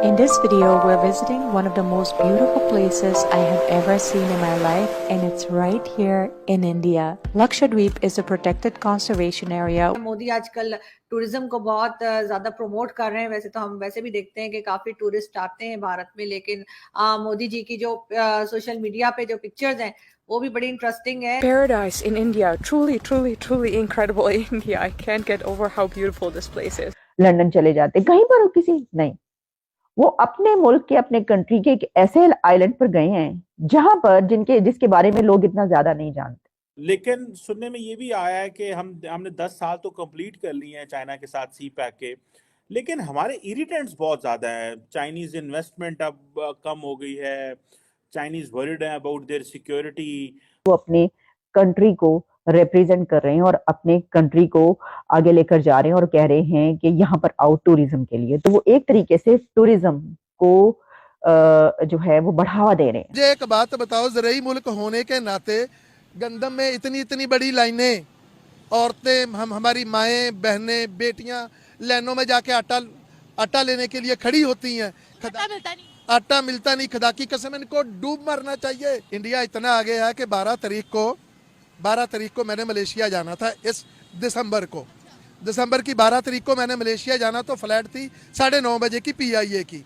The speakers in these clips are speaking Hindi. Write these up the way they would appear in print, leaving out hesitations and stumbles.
In this video, we're visiting one of the most beautiful places I have ever seen in my life, and it's right here in India. Lakshadweep is a protected conservation area. Modi आजकल टूरिज्म को बहुत ज्यादा प्रमोट कर रहे हैं। वैसे तो हम वैसे भी देखते हैं कि काफी टूरिस्ट आते हैं भारत में, लेकिन मोदी जी की जो सोशल मीडिया पे जो पिक्चर्स हैं वो भी बड़ी इंटरेस्टिंग है। Paradise in India, truly incredible India. I can't get over how beautiful this place is. London चले जाते, कहीं पर किसी नहीं, वो अपने मुल्क के, अपने कंट्री के एक ऐसे आइलैंड पर गए हैं जहां पर जिसके बारे में लोग इतना ज्यादा नहीं जानते। लेकिन सुनने में ये भी आया है कि हमने 10 साल तो कंप्लीट कर लिए हैं चाइना के साथ सी पैक के, लेकिन हमारे इरिटेंट्स बहुत ज्यादा हैं। चाइनीज इन्वेस्टमेंट अब कम हो गई है, चाइनीज वरीड है अबाउट देयर सिक्योरिटी। वो अपने कंट्री को रिप्रेजेंट कर रहे हैं और अपने कंट्री को आगे लेकर जा रहे हैं और कह रहे हैं कि यहाँ पर आओ टूरिज्म के लिए। तो वो एक तरीके से टूरिज्म को जो है वो बढ़ावा दे रहे हैं। मुझे एक बात बताओ, ज़राई मुल्क होने के नाते गंदम में इतनी बड़ी लाइनें, औरतें, हमारी माएँ, बहनें, बेटियाँ लाइनों में जाके आटा लेने के लिए खड़ी होती हैं। आटा मिलता नहीं, खुदा की कसम इनको डूब मरना चाहिए। इंडिया इतना आगे है कि 12 तारीख को मैंने मलेशिया जाना था। इस दिसंबर की 12 तारीख को मैंने मलेशिया जाना, तो फ्लाइट थी 9:30 बजे की PIA की।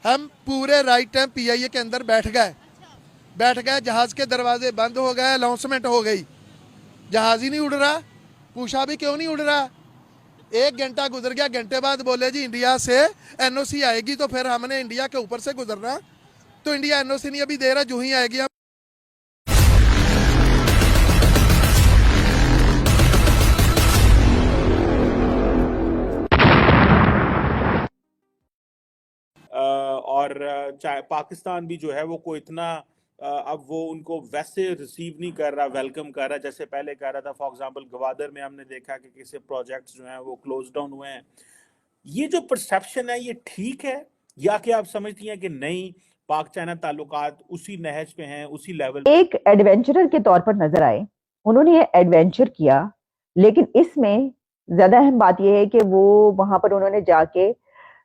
हम पूरे राइट टाइम PIA के अंदर बैठ गए, जहाज़ के दरवाजे बंद हो गए, अनाउंसमेंट हो गई, जहाज़ ही नहीं उड़ रहा। पूछा भी क्यों नहीं उड़ रहा, 1 घंटा गुजर गया, घंटे बाद बोले जी इंडिया से NOC आएगी, तो फिर हमने इंडिया के ऊपर से गुजरना, तो इंडिया NOC नहीं अभी दे रहा, जो ही आएगी। और पाकिस्तान भी जो है वो कोई इतना अब वो उनको वैसे रिसीव नहीं कर रहा, वेलकम कर रहा जैसे पहले कर रहा था। फॉर एग्जांपल गवादर में हमने देखा कि किसी प्रोजेक्ट्स जो हैं वो क्लोज डाउन हुए हैं। ये जो परसेप्शन है ये ठीक है, या कि आप समझती हैं कि नहीं, पाक चाइना ताल्लुकात उसी नहज पे हैं, उसी लेवल? एक एडवेंचरर के तौर पर नजर आए, उन्होंने ये एडवेंचर किया, लेकिन इसमें ज्यादा अहम बात यह है कि वो वहां पर उन्होंने जाके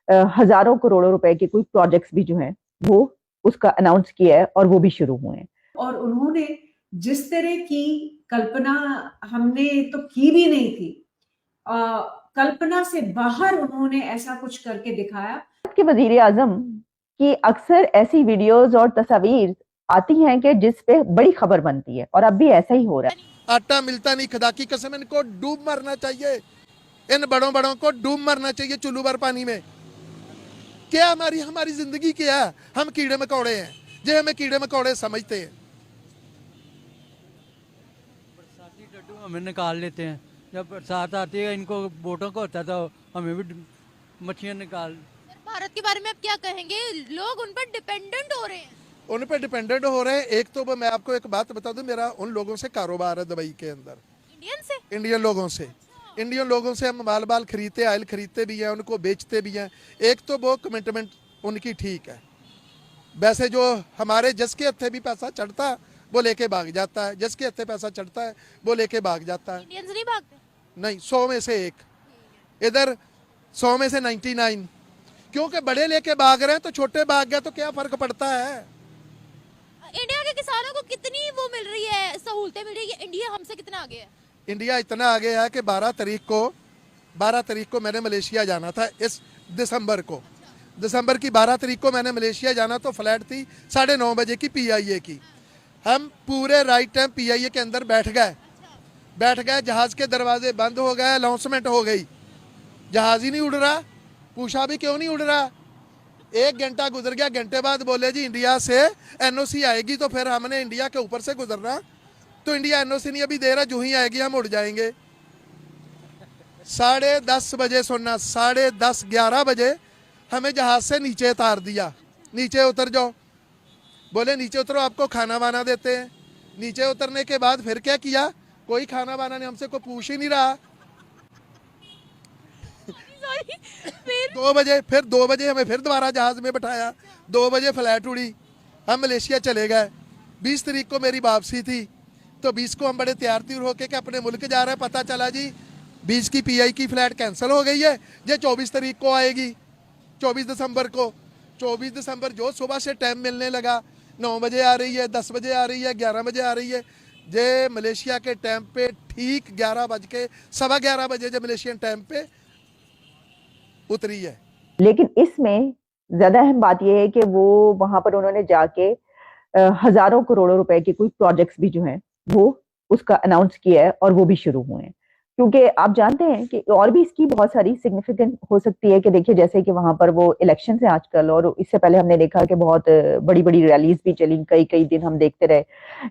हजारों करोड़ों रुपए के कोई प्रोजेक्ट्स भी जो हैं वो उसका अनाउंस किया है और वो भी शुरू हुए हैं। और उन्होंने जिस तरह की कल्पना हमने तो की भी नहीं थी, कल्पना से बाहर उन्होंने ऐसा कुछ करके दिखाया। के वजीर आजम की अक्सर ऐसी वीडियोस और तस्वीर आती हैं कि जिस पे बड़ी खबर बनती है, और अब भी ऐसा ही हो रहा है। आटा मिलता नहीं, खुदा की कसम इनको डूब मरना चाहिए, इन बड़ों को डूब मरना चाहिए चुल्लू भर पानी में। क्या हमारी जिंदगी क्या है? हम कीड़े मकोड़े हैं, जे हमें कीड़े मकोड़े समझते हैं। बरसाती डड्डू हमें निकाल लेते हैं, जब बरसात आती है इनको बोटों को होता है तो हमें भी मछलियाँ निकाल। भारत के बारे में आप क्या कहेंगे? लोग उन पर डिपेंडेंट हो रहे हैं। एक तो मैं आपको एक बात बता दूं, मेरा उन लोगों से कारोबार है दुबई के अंदर, इंडियन लोगों से हम माल खरीदते, आयल खरीदते भी हैं, उनको बेचते भी हैं। एक तो वो कमिटमेंट उनकी ठीक है। वैसे जो हमारे जिसके हत्थे भी पैसा चढ़ता है वो लेके भाग जाता है, जिसके हत्थे पैसा चढ़ता है वो लेके भाग जाता है। इंडियंस नहीं भागते? नहीं, 100 में से 1, इधर 100 में से 99, क्योंकि बड़े लेके भाग रहे हैं तो छोटे भाग गए तो क्या फर्क पड़ता है। इंडिया के किसानों को कितनी वो मिल रही है, सहूलतें मिल रही है, इंडिया हमसे कितना आगे है? इंडिया इतना आगे है कि 12 तारीख को मैंने मलेशिया जाना था। इस दिसंबर की 12 तारीख को मैंने मलेशिया जाना, तो फ्लाइट थी 9:30 बजे की PIA की। हम पूरे राइट टाइम PIA के अंदर बैठ गए, जहाज़ के दरवाजे बंद हो गए, अनाउंसमेंट हो गई, जहाज़ ही नहीं उड़ रहा। पूछा भी क्यों नहीं उड़ रहा, 1 घंटा गुजर गया, घंटे बाद बोले जी इंडिया से NOC आएगी, तो फिर हमने इंडिया के ऊपर से गुजरना, तो इंडिया NOC नहीं अभी दे रहा, जो ही आएगी हम उड़ जाएंगे। 10:30 बजे, सुनना, 10:30 11 बजे हमें जहाज से नीचे उतार दिया। नीचे उतर जाओ, बोले नीचे उतरो, आपको खाना वाना देते हैं। नीचे उतरने के बाद फिर क्या किया, कोई खाना वाना नहीं, हमसे कोई पूछ ही नहीं रहा। 2 बजे हमें फिर दोबारा जहाज में बैठाया, 2 बजे फ्लाइट उड़ी, हम मलेशिया चले गए। 20 तारीख को मेरी वापसी थी, तो 20 को हम बड़े तैयार तीर होके कि अपने मुल्क जा रहे हैं। पता चला जी 20 की PI की फ्लाइट कैंसिल हो गई है, ये 24 तारीख को आएगी, 24 दिसंबर को। 24 दिसंबर जो सुबह से टाइम मिलने लगा, 9 बजे आ रही है, 10 बजे आ रही है, 11 बजे आ रही है। जे मलेशिया के टाइम पे ठीक 11:15 बजे जब मलेशियन टाइम पे उतरी है। लेकिन इसमें ज्यादा अहम बात यह है कि वो वहां पर उन्होंने जाके हजारों करोड़ों रुपए के कोई प्रोजेक्ट्स भी जो हैं वो उसका अनाउंस किया है और वो भी शुरू हुए हैं। क्योंकि आप जानते हैं कि और भी इसकी बहुत सारी सिग्निफिकेंट हो सकती है कि देखिए जैसे कि वहां पर वो इलेक्शन है आजकल, और इससे पहले हमने देखा कि बहुत बड़ी बड़ी रैलीज भी चली, कई कई दिन हम देखते रहे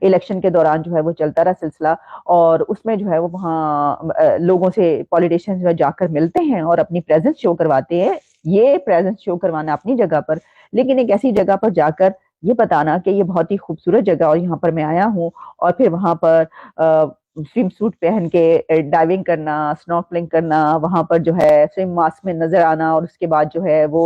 इलेक्शन के दौरान जो है वो चलता रहा सिलसिला, और उसमें जो है वो वहाँ लोगों से पॉलिटिशियंस जो है जाकर मिलते हैं और अपनी प्रेजेंस शो करवाते हैं। ये प्रेजेंस शो करवाना अपनी जगह पर, लेकिन एक ऐसी जगह पर जाकर ये बताना कि ये बहुत ही खूबसूरत जगह और यहाँ पर मैं आया हूँ, और फिर वहां पर स्विम सूट पहन के डाइविंग करना, स्नॉर्कलिंग करना, वहां पर जो है स्विम मास्क में नजर आना, और उसके बाद जो है वो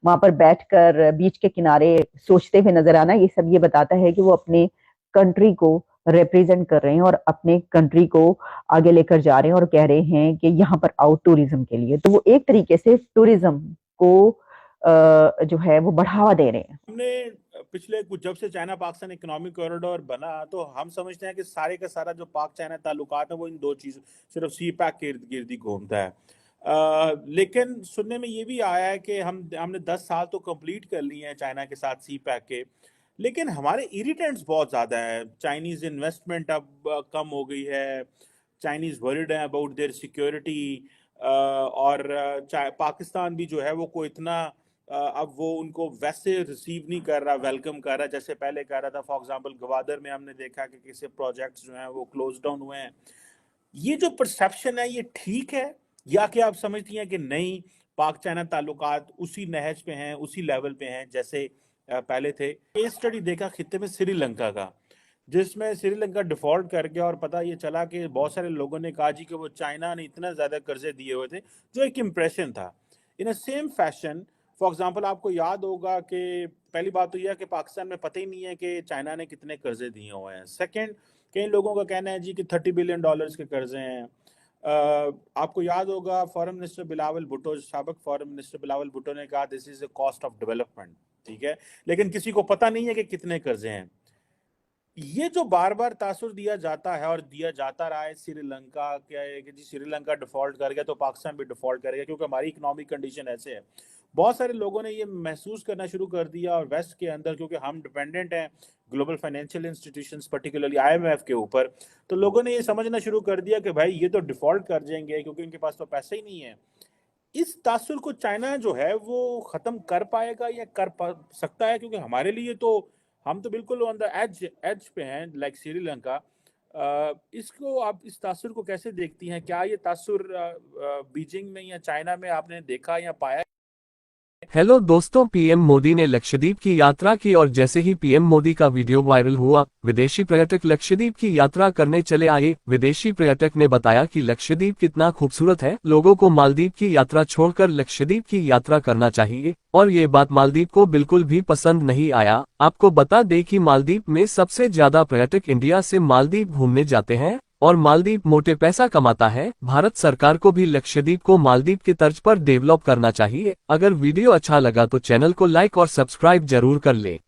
वहां पर बैठकर बीच के किनारे सोचते हुए नजर आना, ये सब ये बताता है कि वो अपने कंट्री को रिप्रेजेंट कर रहे हैं और अपने कंट्री को आगे लेकर जा रहे हैं, और कह रहे हैं कि यहाँ पर आओ टूरिज्म के लिए। तो वो एक तरीके से टूरिज्म को जो है वो बढ़ावा दे रहे हैं। हमने पिछले कुछ जब से चाइना पाकिस्तान इकोनॉमिक कॉरिडोर बना तो हम समझते हैं कि सारे का सारा जो पाक चाइना ताल्लुकात है वो इन दो चीज सिर्फ सी पैक के इर्द गिर्द ही घूमता है। लेकिन सुनने में ये भी आया है कि हमने 10 साल तो कंप्लीट कर लिए हैं चाइना के साथ सी पैक के, लेकिन हमारे इरिटेंट्स बहुत ज्यादा है। चाइनीज इन्वेस्टमेंट अब कम हो गई है, चाइनीज वर्ल्ड है अबाउट देयर सिक्योरिटी, और पाकिस्तान भी जो है वो कोई इतना अब वो उनको वैसे रिसीव नहीं कर रहा, वेलकम कर रहा जैसे पहले कर रहा था। फॉर एग्जांपल गवादर में हमने देखा कि किसी प्रोजेक्ट्स जो हैं वो क्लोज डाउन हुए हैं। ये जो परसेप्शन है ये ठीक है, या कि आप समझती हैं कि नहीं पाक चाइना ताल्लुकात उसी नहज पे हैं, उसी लेवल पे हैं जैसे पहले थे? केस स्टडी देखा खित्ते में श्रीलंका का, जिसमें श्रीलंका डिफॉल्ट कर गया और पता ये चला कि बहुत सारे लोगों ने कहा जी कि वो चाइना ने इतना ज्यादा कर्जे दिए हुए थे, जो एक इम्प्रेशन था। In a same fashion for example आपको याद होगा कि पहली बात तो यह है कि पाकिस्तान में पता ही नहीं है कि चाइना ने कितने कर्जे दिए हुए हैं। सेकंड, कई लोगों का कहना है जी कि $30 बिलियन के कर्जे हैं। आपको याद होगा फॉरेन मिनिस्टर बिलावल भुट्टो, साबिक फॉरेन मिनिस्टर बिलावल भुट्टो ने कहा this is a cost of development, ठीक है, लेकिन किसी को पता नहीं है कि कितने कर्जे हैं। ये जो बार बार तासुर दिया जाता है और दिया जाता रहा है श्रीलंका क्या है कि जी श्रीलंका डिफॉल्ट कर गया तो पाकिस्तान भी डिफॉल्ट करेगा क्योंकि हमारी इकोनॉमिक कंडीशन ऐसे है। बहुत सारे लोगों ने ये महसूस करना शुरू कर दिया, और वेस्ट के अंदर क्योंकि हम डिपेंडेंट हैं global financial institutions particularly IMF के ऊपर, तो लोगों ने ये समझना शुरू कर दिया कि भाई ये तो डिफॉल्ट कर जाएंगे क्योंकि इनके पास तो पैसे ही नहीं है। इस तासुर को चाइना जो है वो खत्म कर पाएगा या कर सकता है? क्योंकि हमारे लिए तो हम तो बिल्कुल ऑन द एज पे हैं लाइक श्रीलंका। इसको आप इस तासुर को कैसे देखती हैं? क्या ये तासुर बीजिंग में या चाइना में आपने देखा या पाया? हेलो दोस्तों, पीएम मोदी ने लक्षद्वीप की यात्रा की और जैसे ही पीएम मोदी का वीडियो वायरल हुआ, विदेशी पर्यटक लक्षद्वीप की यात्रा करने चले आए। विदेशी पर्यटक ने बताया कि लक्षद्वीप कितना खूबसूरत है, लोगों को मालदीव की यात्रा छोड़कर लक्षद्वीप की यात्रा करना चाहिए, और ये बात मालदीव को बिल्कुल भी पसंद नहीं आया। आपको बता दें कि मालदीव में सबसे ज्यादा पर्यटक इंडिया से मालदीव घूमने जाते हैं और मालदीव मोटे पैसा कमाता है। भारत सरकार को भी लक्षद्वीप को मालदीव के तर्ज पर डेवलप करना चाहिए। अगर वीडियो अच्छा लगा तो चैनल को लाइक और सब्सक्राइब जरूर कर ले।